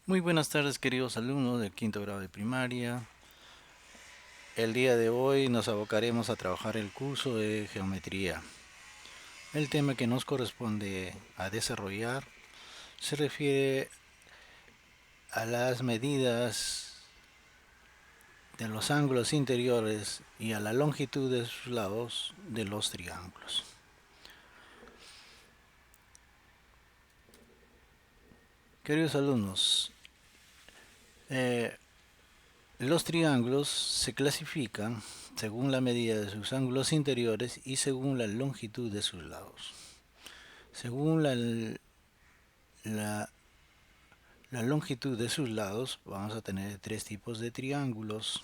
Muy buenas tardes, queridos alumnos del quinto grado de primaria. El día de hoy nos abocaremos a trabajar el curso de geometría. El tema que nos corresponde a desarrollar se refiere a las medidas de los ángulos interiores y a la longitud de sus lados de los triángulos. Queridos alumnos, los triángulos se clasifican según la medida de sus ángulos interiores y según la longitud de sus lados. Según la, la longitud de sus lados, vamos a tener tres tipos de triángulos.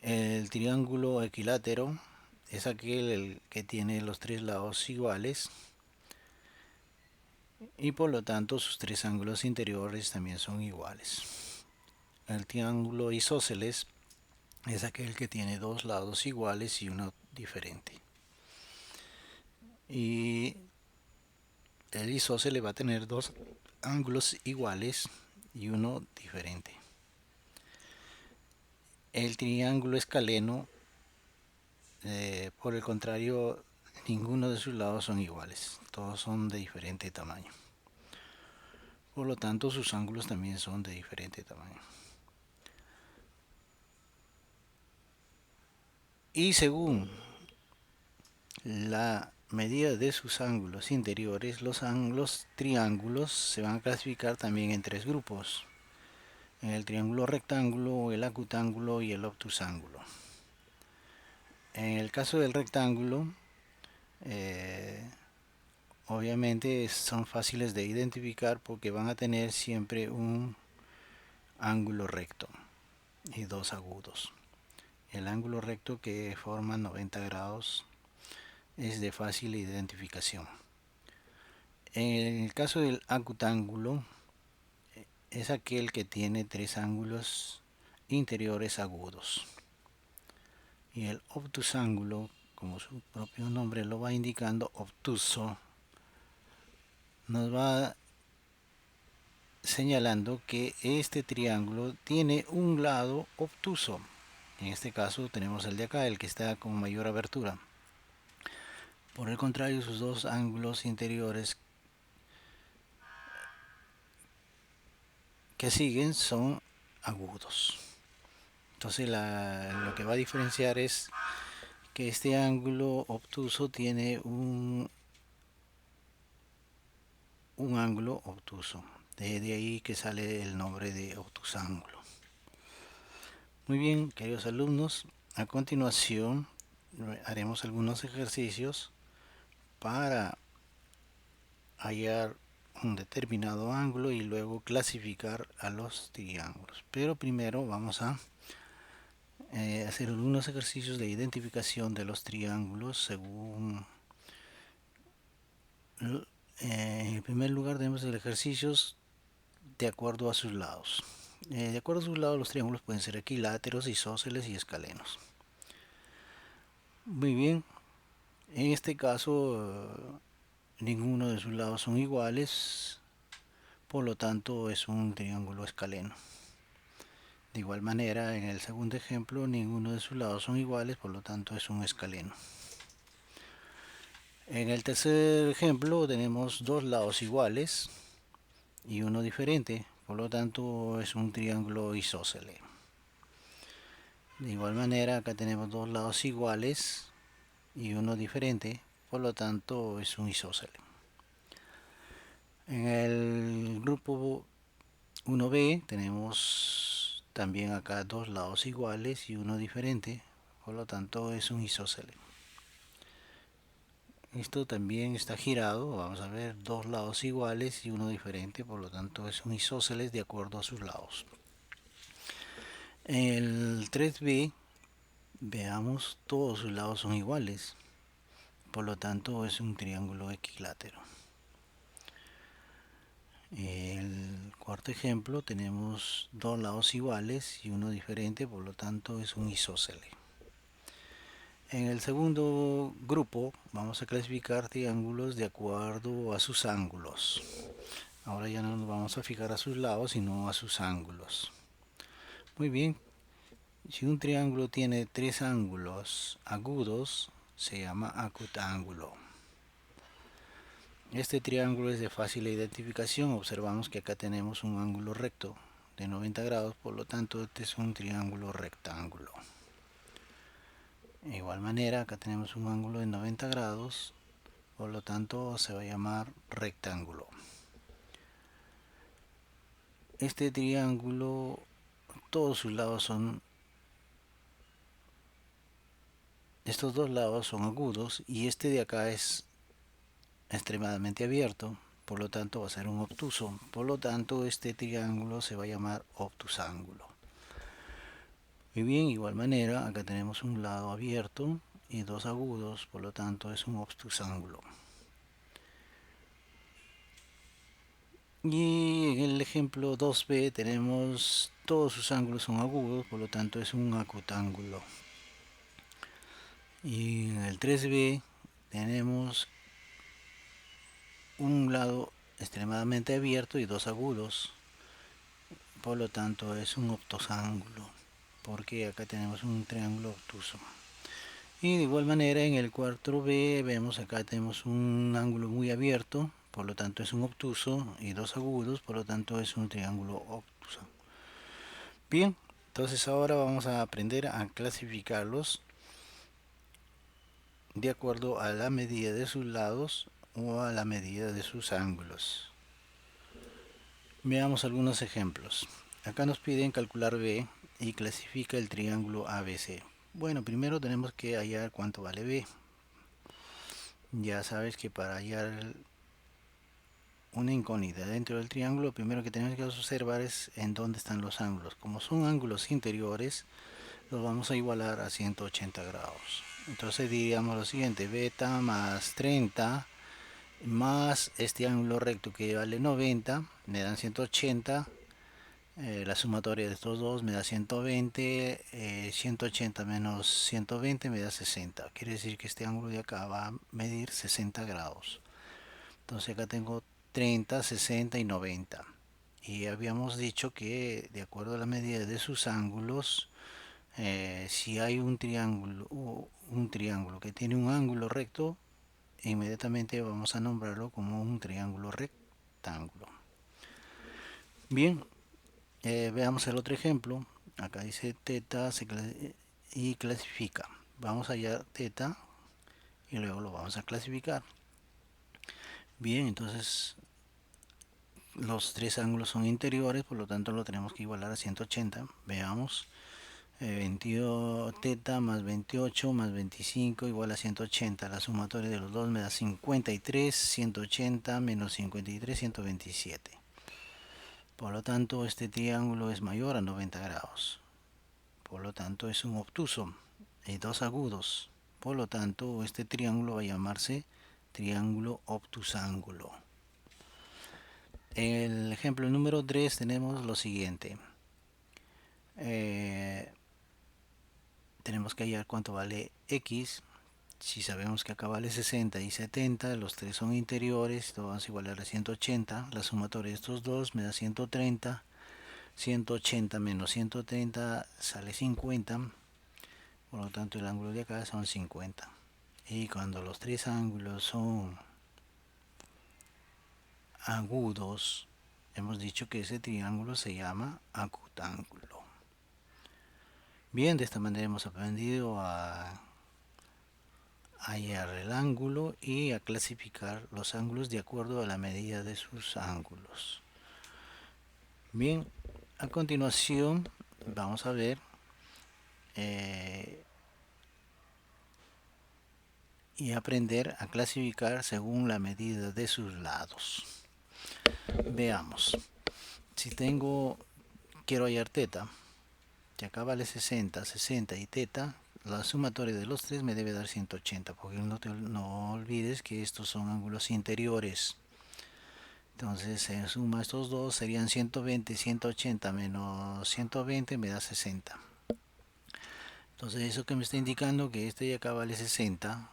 El triángulo equilátero es aquel que tiene los tres lados iguales y por lo tanto sus tres ángulos interiores también son iguales. El triángulo isósceles es aquel que tiene dos lados iguales y uno diferente. Y el isósceles va a tener dos ángulos iguales y uno diferente. El triángulo escaleno, por el contrario, ninguno de sus lados son iguales, todos son de diferente tamaño. Por lo tanto, sus ángulos también son de diferente tamaño. Y según la medida de sus ángulos interiores, los triángulos se van a clasificar también en tres grupos: en el triángulo rectángulo, el acutángulo y el obtusángulo. En el caso del rectángulo, obviamente son fáciles de identificar porque van a tener siempre un ángulo recto y dos agudos. El ángulo recto, que forma 90 grados, es de fácil identificación. En el caso del acutángulo, es aquel que tiene tres ángulos interiores agudos. Y el obtusángulo, como su propio nombre lo va indicando, obtuso, nos va señalando que este triángulo tiene un lado obtuso. En este caso tenemos el de acá, el que está con mayor abertura. Por el contrario, sus dos ángulos interiores que siguen son agudos. Entonces lo que va a diferenciar es que este ángulo obtuso tiene un ángulo obtuso. De ahí que sale el nombre de obtusángulo. Muy bien, queridos alumnos, a continuación haremos algunos ejercicios para hallar un determinado ángulo y luego clasificar a los triángulos. Pero primero vamos a hacer algunos ejercicios de identificación de los triángulos según en primer lugar tenemos el ejercicios de acuerdo a sus lados. De acuerdo a sus lados, los triángulos pueden ser equiláteros, isósceles y escalenos. Muy bien, en este caso ninguno de sus lados son iguales, por lo tanto es un triángulo escaleno. De igual manera, en el segundo ejemplo, ninguno de sus lados son iguales, por lo tanto es un escaleno. En el tercer ejemplo tenemos dos lados iguales y uno diferente, por lo tanto es un triángulo isósceles. De igual manera, acá tenemos dos lados iguales y uno diferente, por lo tanto es un isósceles. En el grupo 1B tenemos también acá dos lados iguales y uno diferente, por lo tanto es un isósceles. Esto también está girado, vamos a ver, dos lados iguales y uno diferente, por lo tanto es un isósceles de acuerdo a sus lados. En el 3B, veamos, todos sus lados son iguales, por lo tanto es un triángulo equilátero. El cuarto ejemplo tenemos dos lados iguales y uno diferente, por lo tanto es un isósceles. En el segundo grupo vamos a clasificar triángulos de acuerdo a sus ángulos. Ahora ya no nos vamos a fijar a sus lados, sino a sus ángulos. Muy bien, si un triángulo tiene tres ángulos agudos, se llama acutángulo. Este triángulo es de fácil identificación. Observamos que acá tenemos un ángulo recto de 90 grados, por lo tanto este es un triángulo rectángulo. De igual manera, acá tenemos un ángulo de 90 grados, por lo tanto se va a llamar rectángulo. Este triángulo, todos sus lados son, estos dos lados son agudos y este de acá es extremadamente abierto, por lo tanto va a ser un obtuso. Por lo tanto, este triángulo se va a llamar obtusángulo. Muy bien, igual manera, acá tenemos un lado abierto y dos agudos, por lo tanto es un obtusángulo. Y en el ejemplo 2b tenemos todos sus ángulos son agudos, por lo tanto es un acutángulo. Y en el 3b tenemos un lado extremadamente abierto y dos agudos, por lo tanto es un obtusángulo, porque acá tenemos un triángulo obtuso. Y de igual manera en el 4b vemos acá tenemos un ángulo muy abierto, por lo tanto es un obtuso, y dos agudos, por lo tanto es un triángulo obtuso. Bien, entonces ahora vamos a aprender a clasificarlos de acuerdo a la medida de sus lados o a la medida de sus ángulos. Veamos algunos ejemplos. Acá nos piden calcular B y clasifica el triángulo ABC. Bueno, primero tenemos que hallar cuánto vale B. Ya sabes que para hallar una incógnita dentro del triángulo, lo primero que tenemos que observar es en dónde están los ángulos. Como son ángulos interiores, los vamos a igualar a 180 grados. Entonces diríamos lo siguiente: beta más 30 más este ángulo recto que vale 90 me dan 180. La sumatoria de estos dos me da 120, 180 menos 120 me da 60. Quiere decir que este ángulo de acá va a medir 60 grados. Entonces acá tengo 30, 60 y 90. Y habíamos dicho que de acuerdo a la medida de sus ángulos, si hay un triángulo que tiene un ángulo recto, inmediatamente vamos a nombrarlo como un triángulo rectángulo. Bien, veamos el otro ejemplo. Acá dice teta y clasifica. Vamos a hallar teta y luego lo vamos a clasificar. Bien, entonces los tres ángulos son interiores, por lo tanto lo tenemos que igualar a 180. Veamos, 28 teta más 28 más 25 igual a 180. La sumatoria de los dos me da 53, 180 menos 53, 127. Por lo tanto, este triángulo es mayor a 90 grados. Por lo tanto, es un obtuso. Hay dos agudos. Por lo tanto, este triángulo va a llamarse triángulo obtusángulo. En el ejemplo número 3 tenemos lo siguiente. Tenemos que hallar cuánto vale X. Si sabemos que acá vale 60 y 70, los tres son interiores, esto vamos a igualar a 180. La sumatoria de estos dos me da 130. 180 menos 130 sale 50. Por lo tanto, el ángulo de acá son 50. Y cuando los tres ángulos son agudos, hemos dicho que ese triángulo se llama acutángulo. Bien, de esta manera hemos aprendido a hallar el ángulo y a clasificar los ángulos de acuerdo a la medida de sus ángulos. Bien, a continuación vamos a ver y aprender a clasificar según la medida de sus lados. Veamos, si quiero hallar teta, que acá vale 60, 60 y teta, la sumatoria de los tres me debe dar 180, porque no olvides que estos son ángulos interiores. Entonces se suma estos dos, serían 120, 180 menos 120 me da 60. Entonces eso que me está indicando que este de acá vale 60,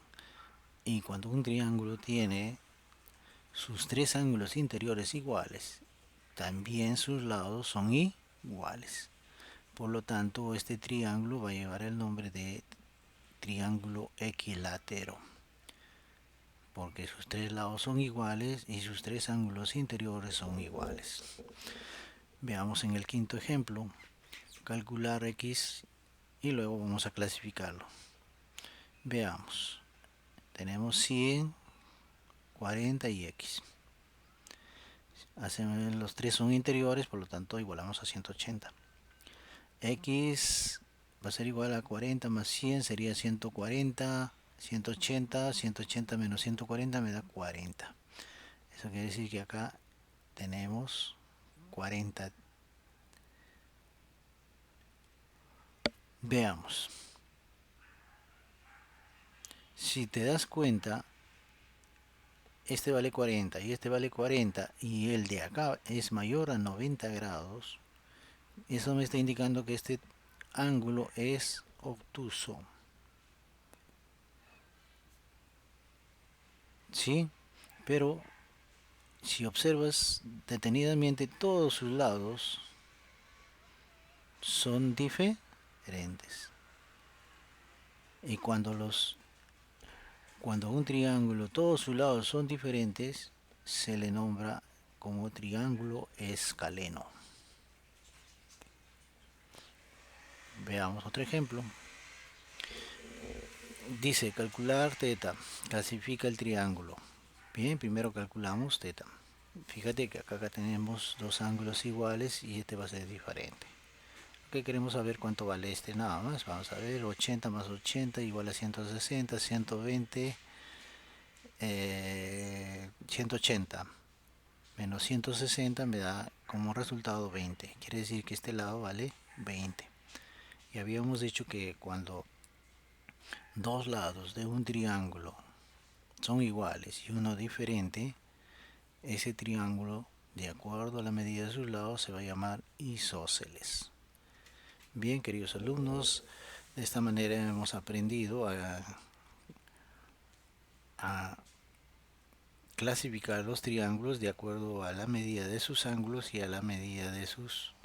y cuando un triángulo tiene sus tres ángulos interiores iguales, también sus lados son iguales. Por lo tanto, este triángulo va a llevar el nombre de triángulo equilátero, porque sus tres lados son iguales y sus tres ángulos interiores son iguales. Veamos en el quinto ejemplo, calcular x y luego vamos a clasificarlo. Veamos, tenemos 100, 40 y x. Los tres son interiores, por lo tanto igualamos a 180. X va a ser igual a 40 más 100, sería 140, 180, 180 menos 140 me da 40. Eso quiere decir que acá tenemos 40. Veamos. Si te das cuenta, este vale 40 y este vale 40 y el de acá es mayor a 90 grados, eso me está indicando que este ángulo es obtuso. ¿Sí? Pero si observas detenidamente, todos sus lados son diferentes. Y cuando un triángulo, todos sus lados son diferentes, se le nombra como triángulo escaleno. Veamos otro ejemplo. Dice calcular teta, clasifica el triángulo. Bien, primero calculamos teta. Fíjate que acá tenemos dos ángulos iguales y este va a ser diferente. Que queremos saber cuánto vale este, nada más. Vamos a ver, 80 más 80 igual a 160, 120, 180 menos 160 me da como resultado 20. Quiere decir que este lado vale 20. Y habíamos dicho que cuando dos lados de un triángulo son iguales y uno diferente, ese triángulo, de acuerdo a la medida de sus lados, se va a llamar isósceles. Bien, queridos alumnos, de esta manera hemos aprendido a clasificar los triángulos de acuerdo a la medida de sus ángulos y a la medida de sus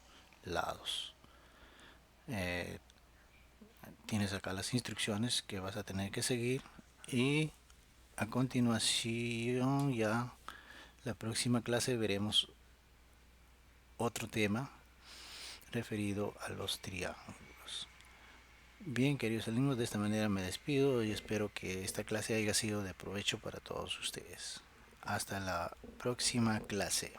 lados. Tienes acá las instrucciones que vas a tener que seguir y a continuación ya la próxima clase veremos otro tema referido a los triángulos. Bien, queridos alumnos, de esta manera me despido y espero que esta clase haya sido de provecho para todos ustedes. Hasta la próxima clase.